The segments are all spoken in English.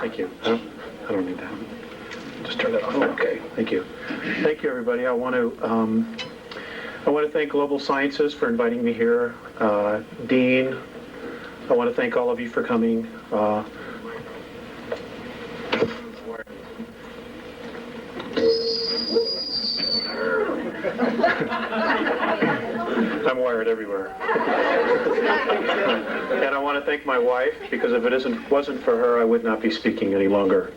Thank you. I don't need that. Just turn that off. Oh, okay. Thank you. Thank you, everybody. I want to thank Global Sciences for inviting me here. Dean, I want to thank all of you for coming. I'm wired everywhere. And I want to thank my wife, because if it wasn't for her, I would not be speaking any longer.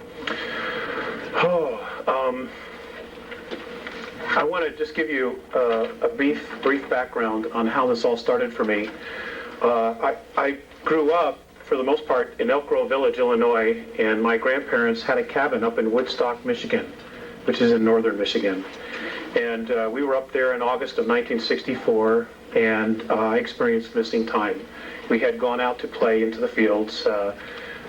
I want to just give you a brief background on how this all started for me. I grew up, for the most part, in Elk Grove Village, Illinois, and my grandparents had a cabin up in Woodstock, Michigan, which is in northern Michigan. And we were up there in August of 1964, and I experienced missing time. We had gone out to play into the fields,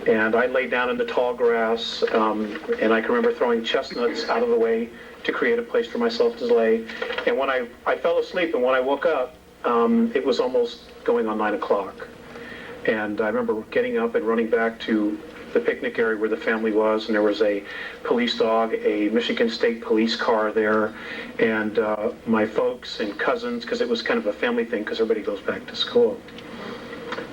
and I lay down in the tall grass, and I can remember throwing chestnuts out of the way to create a place for myself to lay. And when I fell asleep, and when I woke up, it was almost going on 9 o'clock. And I remember getting up and running back to the picnic area where the family was, and there was a police dog, a Michigan State police car there, and my folks and cousins, because it was kind of a family thing, because everybody goes back to school.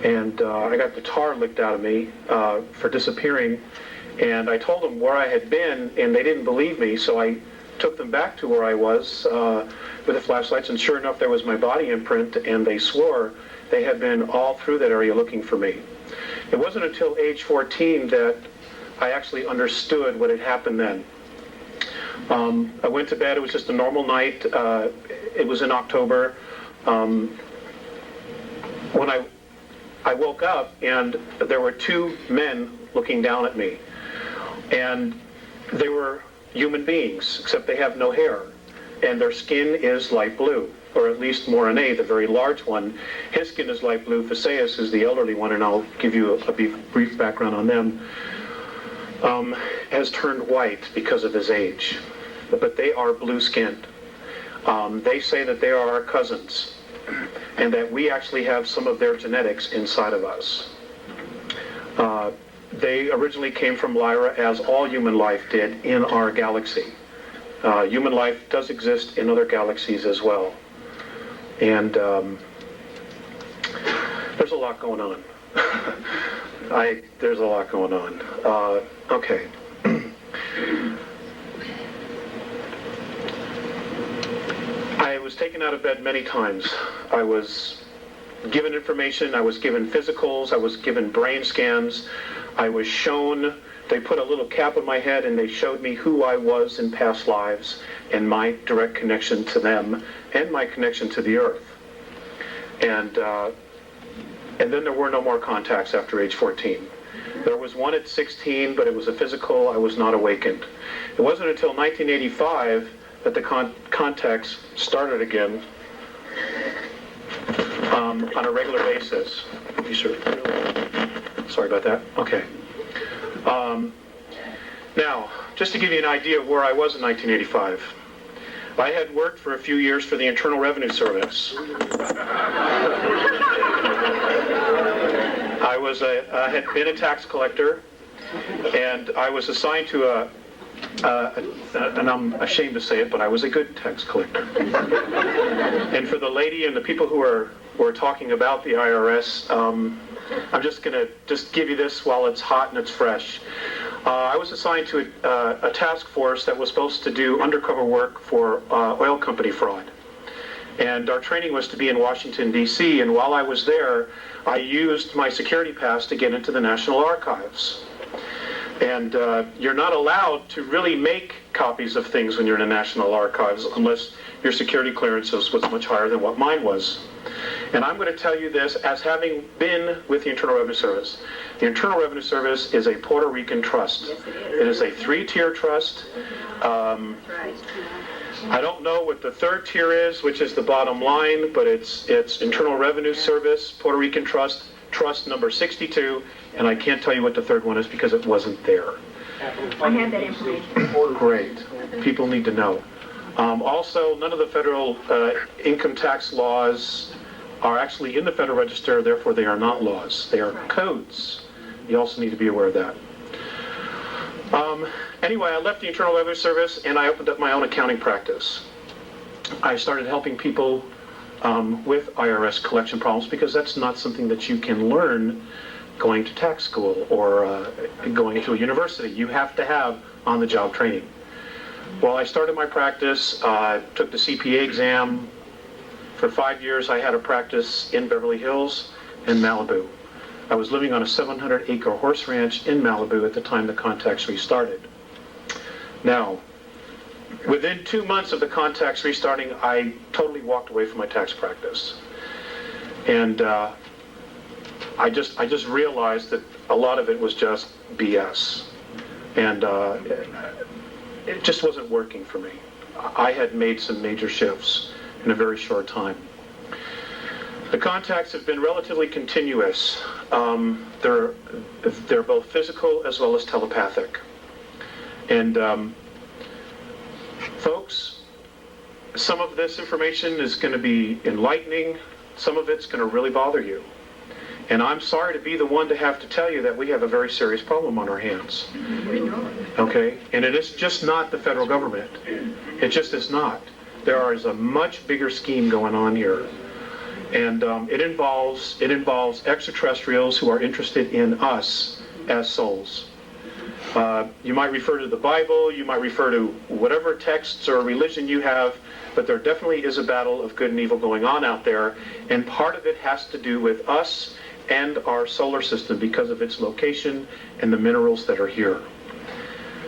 And I got the tar licked out of me for disappearing, and I told them where I had been, and they didn't believe me, so I took them back to where I was with the flashlights, and sure enough, there was my body imprint, and they swore they had been all through that area looking for me. It wasn't until age 14 that I actually understood what had happened then. I went to bed, it was just a normal night. It was in October. When I woke up, and there were two men looking down at me. And they were human beings, except they have no hair. And their skin is light blue, or at least Morane, the very large one. His skin is light blue. Phaseus is the elderly one, and I'll give you a brief background on them. Has turned white because of his age, but they are blue-skinned. They say that they are our cousins, and that we actually have some of their genetics inside of us. They originally came from Lyra, as all human life did in our galaxy. Human life does exist in other galaxies as well. And there's a lot going on. There's a lot going on. Okay. I was taken out of bed many times. I was given information, I was given physicals, I was given brain scans, I was shown, they put a little cap on my head and they showed me who I was in past lives and my direct connection to them and my connection to the earth. And then there were no more contacts after age 14. There was one at 16, but it was a physical. I was not awakened. It wasn't until 1985 that the contacts started again on a regular basis. You sure? Sorry about that. Okay. Now, just to give you an idea of where I was in 1985, I had worked for a few years for the Internal Revenue Service. I had been a tax collector, and I was assigned to and I'm ashamed to say it, but I was a good tax collector. And for the lady and the people who were talking about the IRS, I'm just going to give you this while it's hot and it's fresh. I was assigned to a task force that was supposed to do undercover work for oil company fraud. And our training was to be in Washington, D.C., and while I was there, I used my security pass to get into the National Archives. And you're not allowed to really make copies of things when you're in the National Archives unless your security clearance was much higher than what mine was. And I'm going to tell you this as having been with the Internal Revenue Service. The Internal Revenue Service is a Puerto Rican trust. Yes, it is a 3-tier trust. I don't know what the 3rd tier is, which is the bottom line, but it's Internal Revenue Service, Puerto Rican Trust, Trust number 62, and I can't tell you what the 3rd one is because it wasn't there. I have that information. Great. People need to know. Also, none of the federal income tax laws are actually in the Federal Register, therefore they are not laws. They are codes. You also need to be aware of that. Anyway, I left the Internal Revenue Service and I opened up my own accounting practice. I started helping people with IRS collection problems because that's not something that you can learn going to tax school or going to a university. You have to have on-the-job training. Well, I started my practice, took the CPA exam. For 5 years, I had a practice in Beverly Hills and Malibu. I was living on a 700-acre horse ranch in Malibu at the time the contacts restarted. Now, within 2 months of the contacts restarting, I totally walked away from my tax practice. And I just realized that a lot of it was just BS. And it just wasn't working for me. I had made some major shifts in a very short time. The contacts have been relatively continuous. They're both physical as well as telepathic. And folks, some of this information is going to be enlightening. Some of it's going to really bother you. And I'm sorry to be the one to have to tell you that we have a very serious problem on our hands. Okay? And it is just not the federal government. It just is not. There is a much bigger scheme going on here. And it involves extraterrestrials who are interested in us as souls. You might refer to the Bible, you might refer to whatever texts or religion you have, but there definitely is a battle of good and evil going on out there, and part of it has to do with us and our solar system because of its location and the minerals that are here.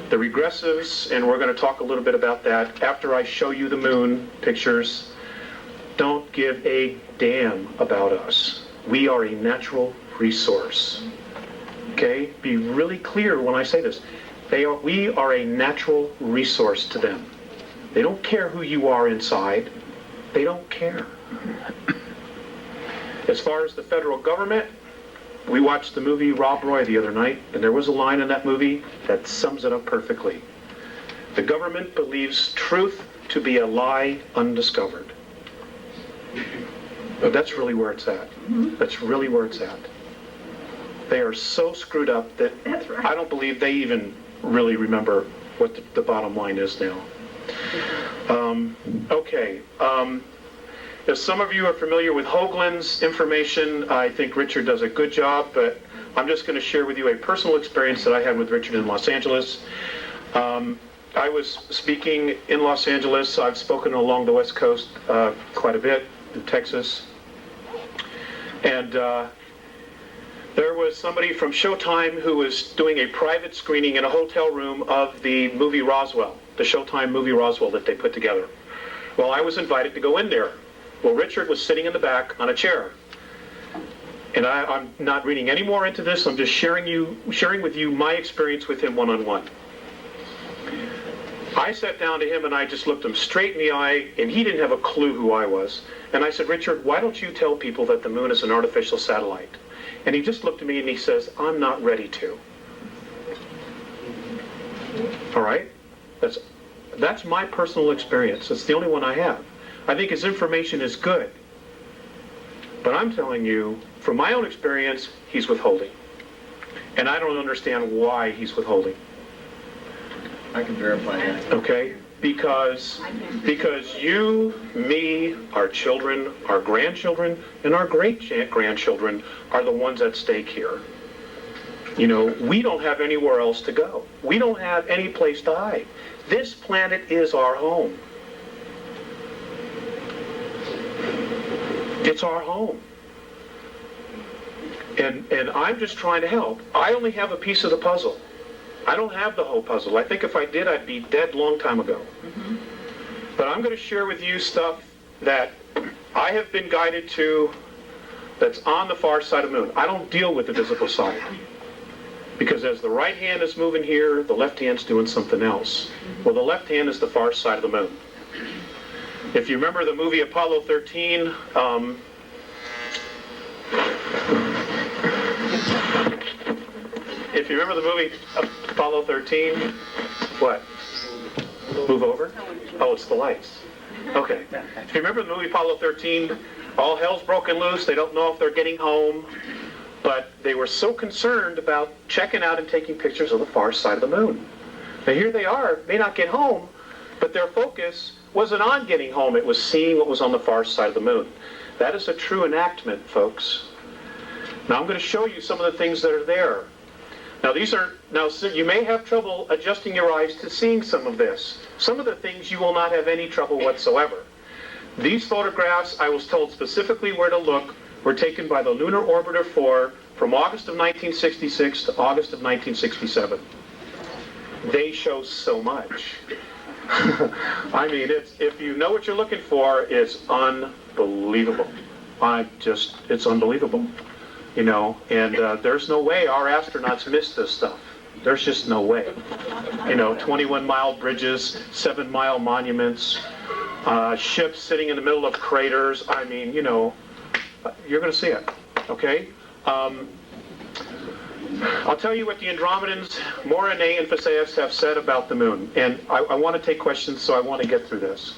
The regressives, and we're going to talk a little bit about that after I show you the moon pictures, don't give a damn about us. We are a natural resource. Okay? Be really clear when I say this. We are a natural resource to them. They don't care who you are inside. They don't care. As far as the federal government, we watched the movie Rob Roy the other night, and there was a line in that movie that sums it up perfectly. The government believes truth to be a lie undiscovered. But that's really where it's at. That's really where it's at. They are so screwed up that I don't believe they even really remember what the bottom line is now. Okay. If some of you are familiar with Hoagland's information, I think Richard does a good job, but I'm just going to share with you a personal experience that I had with Richard in Los Angeles. I was speaking in Los Angeles. I've spoken along the West Coast quite a bit, in Texas. And there was somebody from Showtime who was doing a private screening in a hotel room of the movie Roswell, the Showtime movie Roswell that they put together. Well, I was invited to go in there. Well, Richard was sitting in the back on a chair. And I'm not reading any more into this. I'm just sharing with you my experience with him one-on-one. I sat down to him and I just looked him straight in the eye, and he didn't have a clue who I was. And I said, Richard, why don't you tell people that the moon is an artificial satellite? And he just looked at me and he says, I'm not ready to. All right? That's my personal experience. It's the only one I have. I think his information is good. But I'm telling you, from my own experience, he's withholding. And I don't understand why he's withholding. I can verify that. Okay? Because you, me, our children, our grandchildren, and our great-grandchildren are the ones at stake here. You know, we don't have anywhere else to go. We don't have any place to hide. This planet is our home. It's our home. And I'm just trying to help. I only have a piece of the puzzle. I don't have the whole puzzle. I think if I did, I'd be dead a long time ago. But I'm going to share with you stuff that I have been guided to that's on the far side of the moon. I don't deal with the visible side. Because as the right hand is moving here, the left hand's doing something else. Well, the left hand is the far side of the moon. If you remember the movie Apollo 13, if you remember the movie Apollo 13, what? Move over? Oh, it's the lights. Okay. If you remember the movie Apollo 13, all hell's broken loose. They don't know if they're getting home. But they were so concerned about checking out and taking pictures of the far side of the moon. Now here they are, may not get home, but their focus wasn't on getting home, it was seeing what was on the far side of the moon. That is a true enactment, folks. Now I'm going to show you some of the things that are there. Now so you may have trouble adjusting your eyes to seeing some of this. Some of the things you will not have any trouble whatsoever. These photographs, I was told specifically where to look, were taken by the Lunar Orbiter 4 from August of 1966 to August of 1967. They show so much. I mean, if you know what you're looking for, it's unbelievable. It's unbelievable. You know, and there's no way our astronauts missed this stuff. There's just no way. You know, 21-mile bridges, 7-mile monuments, ships sitting in the middle of craters. I mean, you know, you're going to see it, okay? I'll tell you what the Andromedans, Morine and Phaseus, have said about the moon. And I want to take questions, so I want to get through this.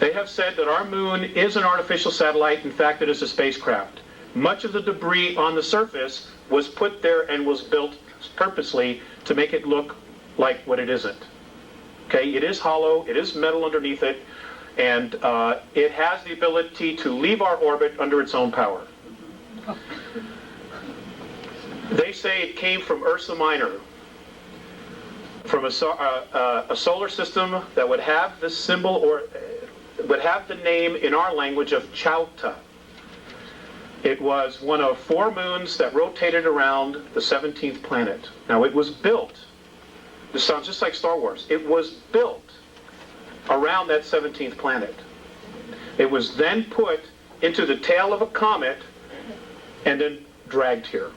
They have said that our moon is an artificial satellite. In fact, it is a spacecraft. Much of the debris on the surface was put there and was built purposely to make it look like what it isn't. Okay, it is hollow, it is metal underneath it, and it has the ability to leave our orbit under its own power. They say it came from Ursa Minor, from a solar system that would have the symbol, or would have the name in our language of Chauta. It was one of 4 moons that rotated around the 17th planet. Now it was built, this sounds just like Star Wars, it was built around that 17th planet. It was then put into the tail of a comet and then dragged here.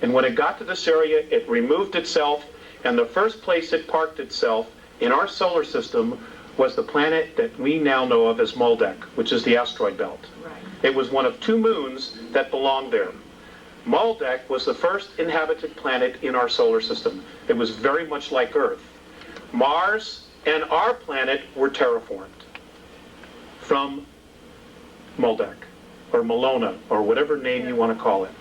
And when it got to this area, it removed itself, and the first place it parked itself in our solar system was the planet that we now know of as Maldek, which is the asteroid belt. Right. It was one of 2 moons that belonged there. Maldek was the first inhabited planet in our solar system. It was very much like Earth. Mars and our planet were terraformed from Maldek, or Malona, or whatever name you want to call it.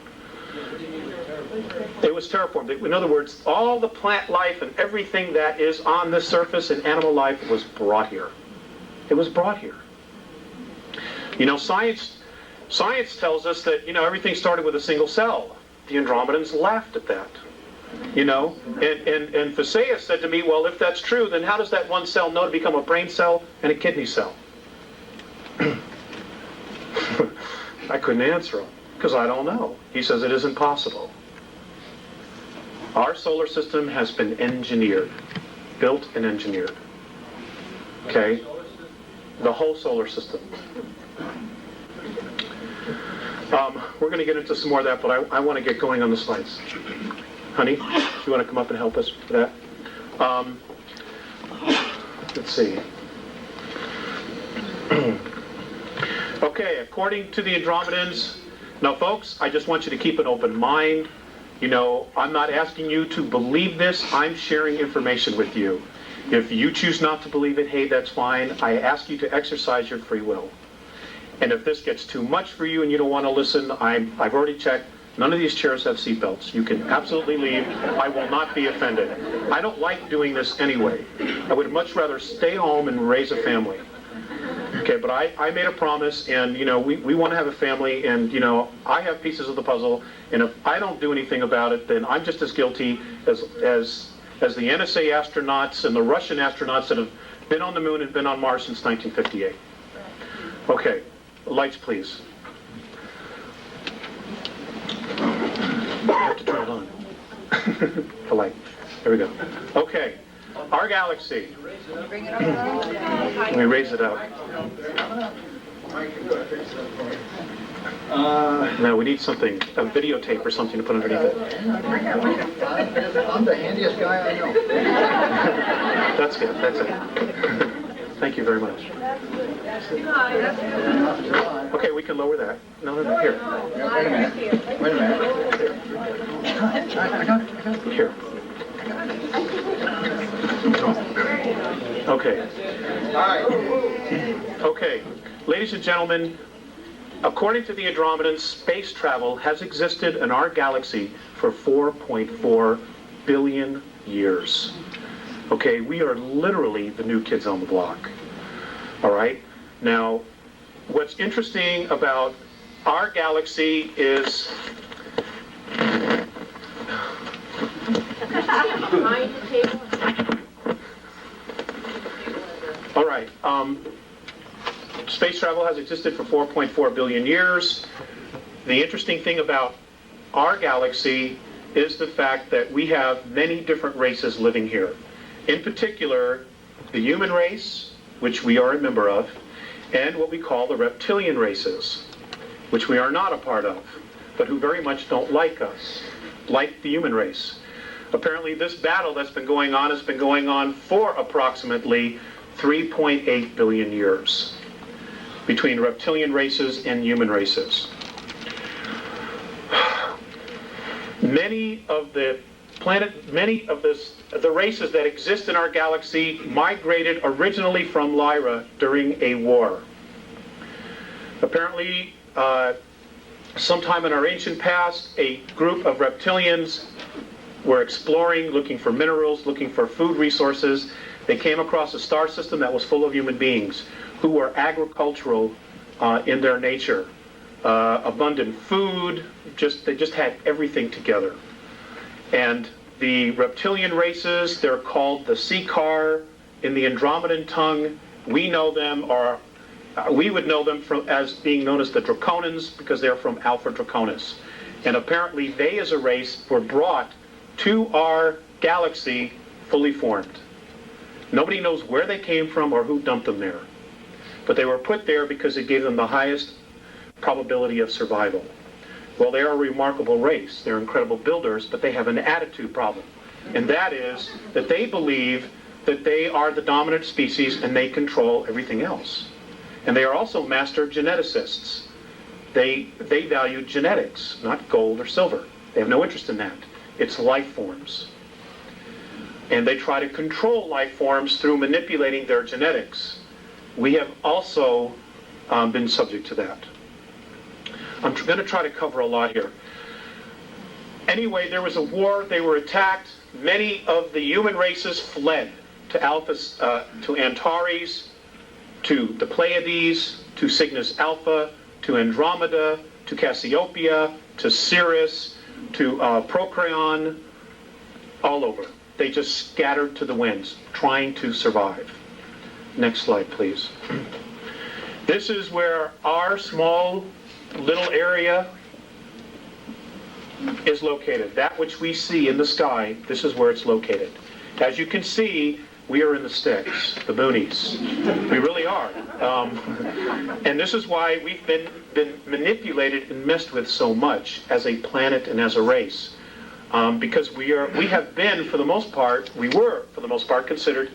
It was terraformed. In other words, all the plant life and everything that is on the surface and animal life was brought here. It was brought here. You know, science tells us that, you know, everything started with a single cell. The Andromedans laughed at that. You know, and Phaseus said to me, well, if that's true, then how does that one cell know to become a brain cell and a kidney cell? I couldn't answer him, because I don't know. He says it isn't possible. Our solar system has been engineered, built and engineered. Okay? The whole solar system. We're going to get into some more of that, but I want to get going on the slides. Honey, do you want to come up and help us with that? Let's see. Okay, according to the Andromedans, now folks, I just want you to keep an open mind. You know, I'm not asking you to believe this, I'm sharing information with you. If you choose not to believe it, hey, that's fine. I ask you to exercise your free will. And if this gets too much for you and you don't want to listen, I've already checked. None of these chairs have seatbelts. You can absolutely leave. I will not be offended. I don't like doing this anyway. I would much rather stay home and raise a family. Okay, but I made a promise, and, you know, we want to have a family, and, you know, I have pieces of the puzzle, and if I don't do anything about it, then I'm just as guilty as the NSA astronauts and the Russian astronauts that have been on the moon and been on Mars since 1958. Okay, lights, please. I have to turn it on. The light. There we go. Okay. Our galaxy. Let me raise it up. No, we need something, a videotape or something to put underneath it. I'm the handiest guy I know. That's good, that's it. Thank you very much. Okay, we can lower that. No, here. Wait a minute. I got it. Here. Okay. All right. Okay, ladies and gentlemen, according to the Andromedans, space travel has existed in our galaxy for 4.4 billion years. Okay, we are literally the new kids on the block. All right? Now, what's interesting about our galaxy is... Behind the table. All right. Space travel has existed for 4.4 billion years. The interesting thing about our galaxy is the fact that we have many different races living here. In particular, the human race, which we are a member of, and what we call the reptilian races, which we are not a part of, but who very much don't like us, like the human race. Apparently this battle that's been going on has been going on for approximately 3.8 billion years between reptilian races and human races. Many of the races that exist in our galaxy migrated originally from Lyra during a war. Apparently, sometime in our ancient past, a group of reptilians were exploring, looking for minerals, looking for food resources. They came across a star system that was full of human beings who were agricultural in their nature. Abundant food, they just had everything together. And the reptilian races, they're called the Seekar in the Andromedan tongue. We know them, or we would know them as being known as the Draconans because they're from Alpha Draconis. And apparently they as a race were brought to our galaxy fully formed. Nobody knows where they came from or who dumped them there. But they were put there because it gave them the highest probability of survival. Well, they are a remarkable race. They're incredible builders, but they have an attitude problem. And that is that they believe that they are the dominant species and they control everything else. And they are also master geneticists. They value genetics, not gold or silver. They have no interest in that. It's life forms. And they try to control life forms through manipulating their genetics. We have also been subject to that. I'm going to try to cover a lot here. Anyway, there was a war. They were attacked. Many of the human races fled to Antares, to the Pleiades, to Cygnus Alpha, to Andromeda, to Cassiopeia, to Sirius, to Procreon, all over. They just scattered to the winds, trying to survive. Next slide, please. This is where our small little area is located. That which we see in the sky, this is where it's located. As you can see, we are in the sticks, the boonies. We really are. And this is why we've been manipulated and messed with so much as a planet and as a race. Because we have been, for the most part, considered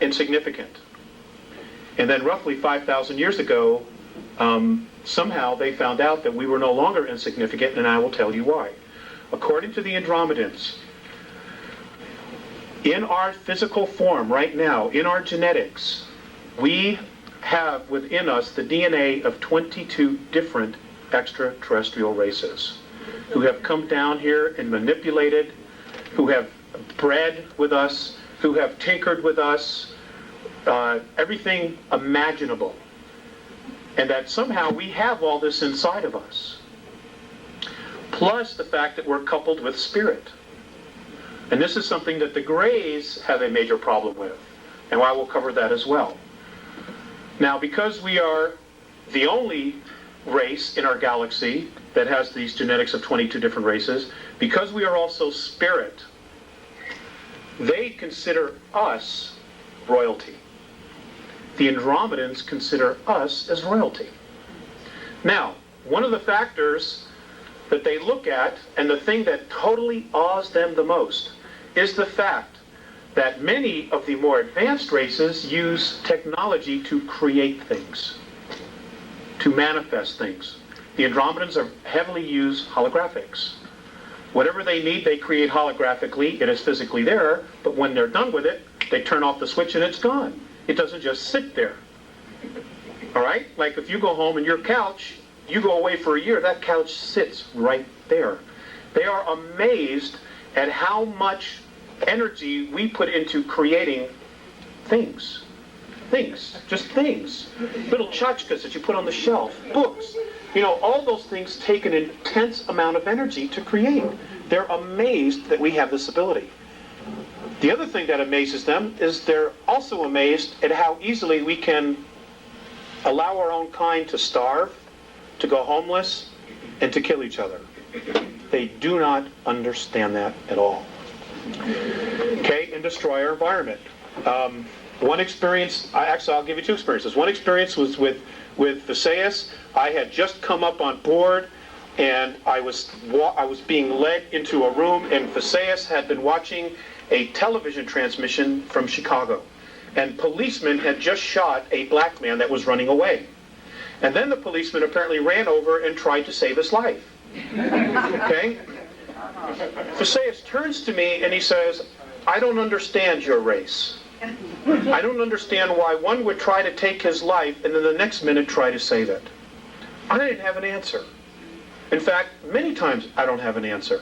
insignificant. And then roughly 5,000 years ago, somehow they found out that we were no longer insignificant, and I will tell you why. According to the Andromedans, in our physical form right now, in our genetics, we have within us the DNA of 22 different extraterrestrial races who have come down here and manipulated, who have bred with us, who have tinkered with us, everything imaginable. And that somehow we have all this inside of us. Plus the fact that we're coupled with spirit. And this is something that the Greys have a major problem with. And I will cover that as well. Now, because we are the only race in our galaxy that has these genetics of 22 different races, because we are also spirit, they consider us royalty. The Andromedans consider us as royalty. Now, one of the factors that they look at, and the thing that totally awes them the most, is the fact that many of the more advanced races use technology to create things, to manifest things. The Andromedans are heavily use holographics. Whatever they need, they create holographically. It is physically there, but when they're done with it, they turn off the switch and it's gone. It doesn't just sit there. All right? Like if you go home and your couch, you go away for a year, that couch sits right there. They are amazed at how much energy we put into creating things. Things, just things. Little tchotchkes that you put on the shelf, books. All those things take an intense amount of energy to create. They're amazed that we have this ability. The other thing that amazes them is they're also amazed at how easily we can allow our own kind to starve, to go homeless, and to kill each other. They do not understand that at all. Okay, and destroy our environment. One experience, I'll give you two experiences. One experience was with Visayas. I had just come up on board, and I was being led into a room, and Visayas had been watching a television transmission from Chicago. And policemen had just shot a black man that was running away. And then the policeman apparently ran over and tried to save his life. Okay? Visayas turns to me and he says, "I don't understand your race. I don't understand why one would try to take his life and then the next minute try to save it." I didn't have an answer. In fact, many times I don't have an answer.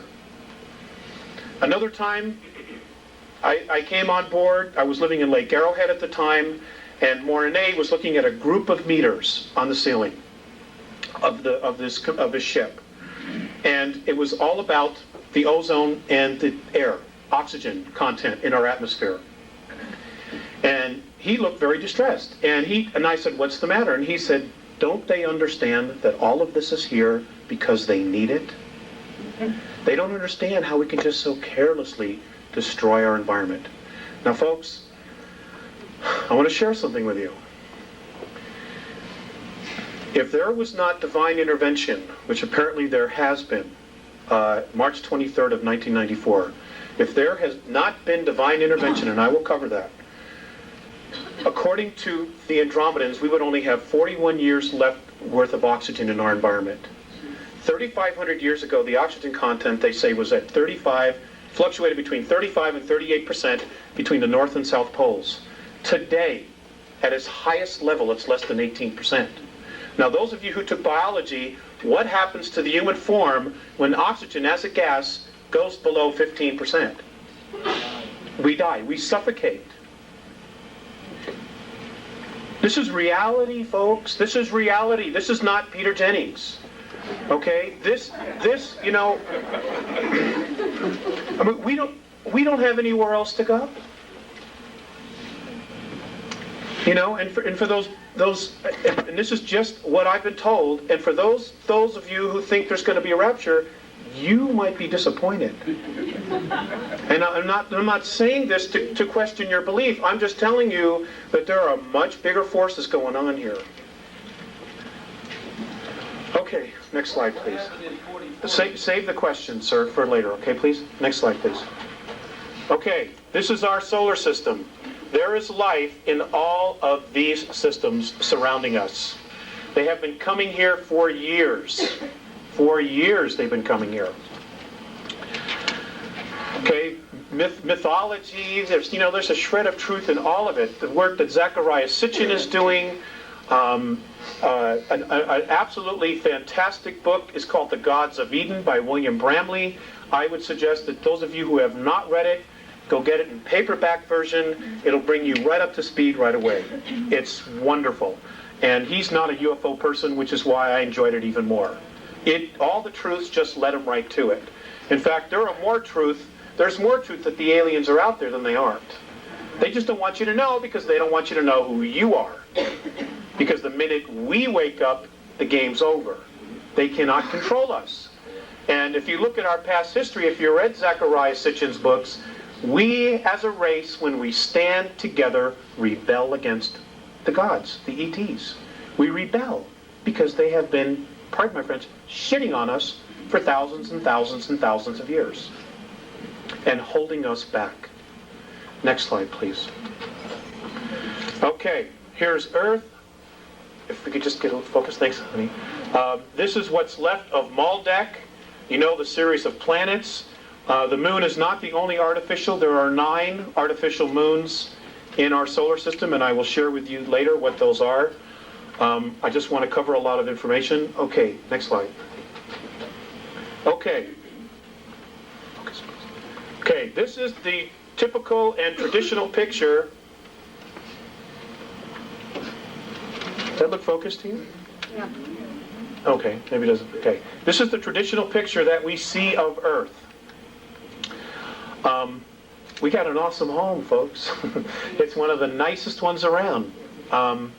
Another time, I came on board. I was living in Lake Arrowhead at the time, and Mornay was looking at a group of meters on the ceiling of this ship, and it was all about the ozone and the air, oxygen content in our atmosphere. And he looked very distressed, and I said, "What's the matter?" And he said, "Don't they understand that all of this is here because they need it? They don't understand how we can just so carelessly destroy our environment." Now, folks, I want to share something with you. If there was not divine intervention, which apparently there has been, March 23rd of 1994, if there has not been divine intervention, and I will cover that, according to the Andromedans, we would only have 41 years left worth of oxygen in our environment. 3,500 years ago, the oxygen content, they say, was at 35, fluctuated between 35 and 38% between the North and South poles. Today, at its highest level, it's less than 18%. Now, those of you who took biology, what happens to the human form when oxygen as a gas goes below 15%? We die. We suffocate. This is reality, folks. This is reality. This is not Peter Jennings. Okay? This, I mean, we don't have anywhere else to go. And for those, and this is just what I've been told, and for those of you who think there's going to be a rapture, you might be disappointed. And I'm not saying this to question your belief. I'm just telling you that there are much bigger forces going on here. Okay, next slide, please. Save the question, sir, for later. Okay, please? Next slide, please. Okay, this is our solar system. There is life in all of these systems surrounding us. They have been coming here for years. For years they've been coming here. Okay, mythology, there's a shred of truth in all of it. The work that Zecharia Sitchin is doing, an absolutely fantastic book is called The Gods of Eden by William Bramley. I would suggest that those of you who have not read it, go get it in paperback version. It'll bring you right up to speed right away. It's wonderful. And he's not a UFO person, which is why I enjoyed it even more. All the truths just led him right to it. In fact, there's more truth that the aliens are out there than they aren't. They just don't want you to know because they don't want you to know who you are. Because the minute we wake up, the game's over. They cannot control us. And if you look at our past history, if you read Zecharia Sitchin's books, we as a race, when we stand together, rebel against the gods, the ETs. We rebel because they have been, pardon my French, shitting on us for thousands and thousands and thousands of years and holding us back. Next slide, please. Okay, here's Earth. If we could just get a little focus, thanks, honey. This is what's left of Maldek. The series of planets. The moon is not the only artificial. There are 9 artificial moons in our solar system, and I will share with you later what those are. I just want to cover a lot of information. Okay, next slide. Okay. Okay, this is the typical and traditional picture. Does that look focused to you? Yeah. Okay, maybe it doesn't. Okay. This is the traditional picture that we see of Earth. We got an awesome home, folks. It's one of the nicest ones around. But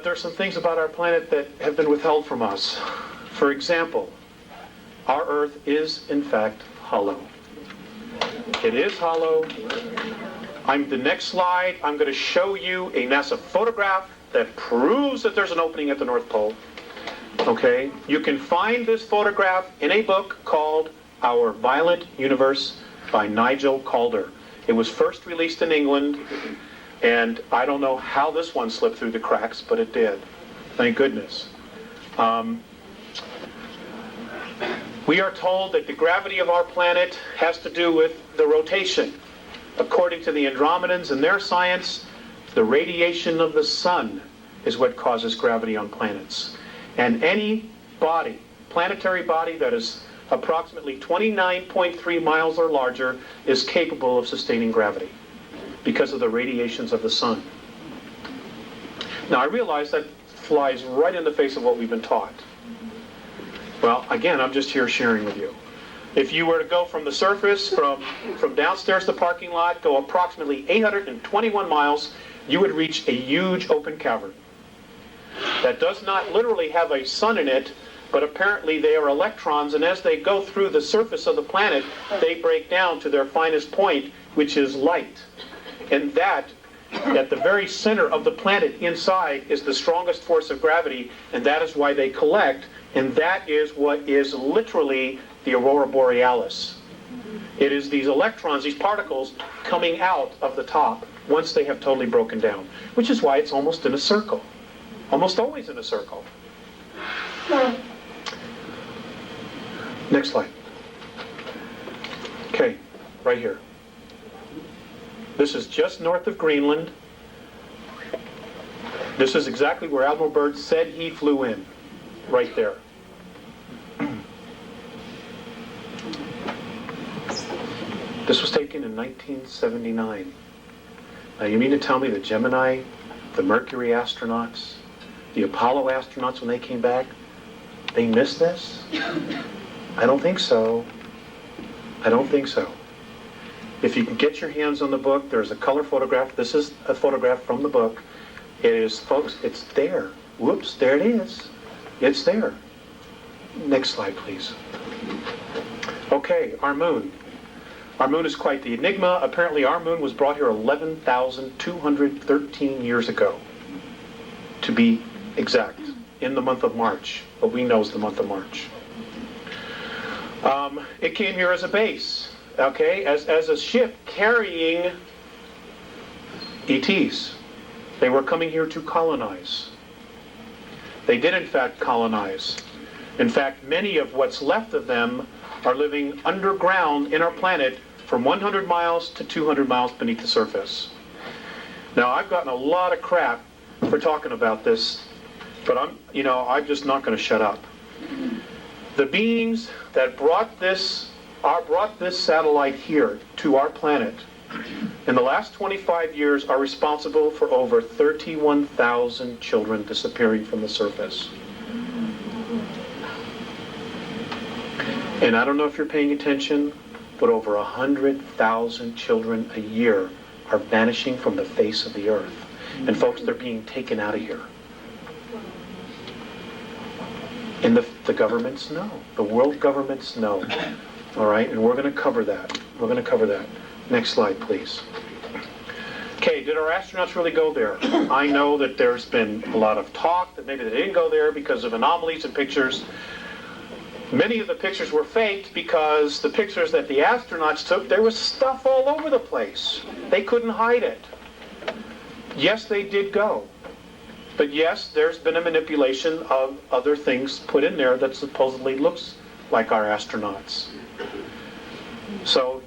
there's some things about our planet that have been withheld from us. For example, our Earth is, in fact, hollow. It is hollow. The next slide, I'm going to show you a NASA photograph that proves that there's an opening at the North Pole. Okay? You can find this photograph in a book called Our Violent Universe by Nigel Calder. It was first released in England, and I don't know how this one slipped through the cracks, but it did. Thank goodness. We are told that the gravity of our planet has to do with the rotation. According to the Andromedans and their science, the radiation of the sun is what causes gravity on planets. And any body, planetary body that is approximately 29.3 miles or larger is capable of sustaining gravity because of the radiations of the sun. Now I realize that flies right in the face of what we've been taught. Well, again, I'm just here sharing with you. If you were to go from the surface, from downstairs to the parking lot, go approximately 821 miles, you would reach a huge open cavern that does not literally have a sun in it, but apparently they are electrons, and as they go through the surface of the planet, they break down to their finest point, which is light. And that, at the very center of the planet inside, is the strongest force of gravity, and that is why they collect, and that is what is literally the aurora borealis. It is these electrons, these particles, coming out of the top once they have totally broken down, which is why it's almost in a circle. Almost always in a circle. Next slide. Okay, right here. This is just north of Greenland. This is exactly where Admiral Byrd said he flew in, right there. This was taken in 1979. Now you mean to tell me the Gemini, the Mercury astronauts, the Apollo astronauts when they came back, they missed this? I don't think so. I don't think so. If you can get your hands on the book, there's a color photograph. This is a photograph from the book. It is, folks, it's there. Whoops, there it is. It's there. Next slide, please. Okay, our moon. Our moon is quite the enigma. Apparently our moon was brought here 11,213 years ago, to be exact, in the month of March. What we know is the month of March. It came here as a base, okay, as a ship carrying ETs. They were coming here to colonize. They did in fact colonize. In fact, many of what's left of them are living underground in our planet from 100 miles to 200 miles beneath the surface. Now, I've gotten a lot of crap for talking about this, but I'm just not going to shut up. The beings that brought this satellite here to our planet in the last 25 years are responsible for over 31,000 children disappearing from the surface. And I don't know if you're paying attention, but over 100,000 children a year are vanishing from the face of the earth. And folks, they're being taken out of here. And the governments know. The world governments know. All right, and we're going to cover that. We're going to cover that. Next slide, please. Okay, did our astronauts really go there? I know that there's been a lot of talk that maybe they didn't go there because of anomalies in pictures. Many of the pictures were faked because the pictures that the astronauts took, there was stuff all over the place. They couldn't hide it. Yes, they did go. But yes, there's been a manipulation of other things put in there that supposedly looks like our astronauts. So,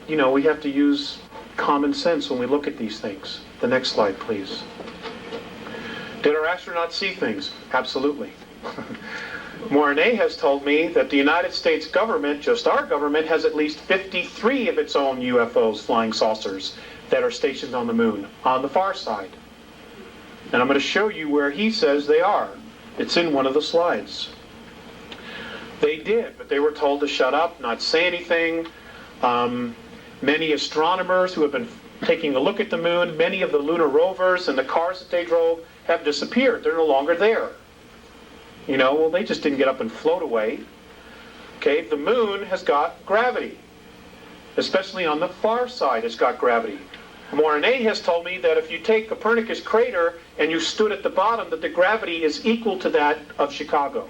we have to use common sense when we look at these things. The next slide, please. Did our astronauts see things? Absolutely. Mornay has told me that the United States government, just our government, has at least 53 of its own UFOs, flying saucers, that are stationed on the moon, on the far side. And I'm going to show you where he says they are. It's in one of the slides. They did, but they were told to shut up, not say anything. Many astronomers who have been taking a look at the moon, many of the lunar rovers and the cars that they drove have disappeared. They're no longer there. You know, well, they just didn't get up and float away. Okay, the moon has got gravity. Especially on the far side, it's got gravity. Mornay has told me that if you take Copernicus crater and you stood at the bottom, that the gravity is equal to that of Chicago.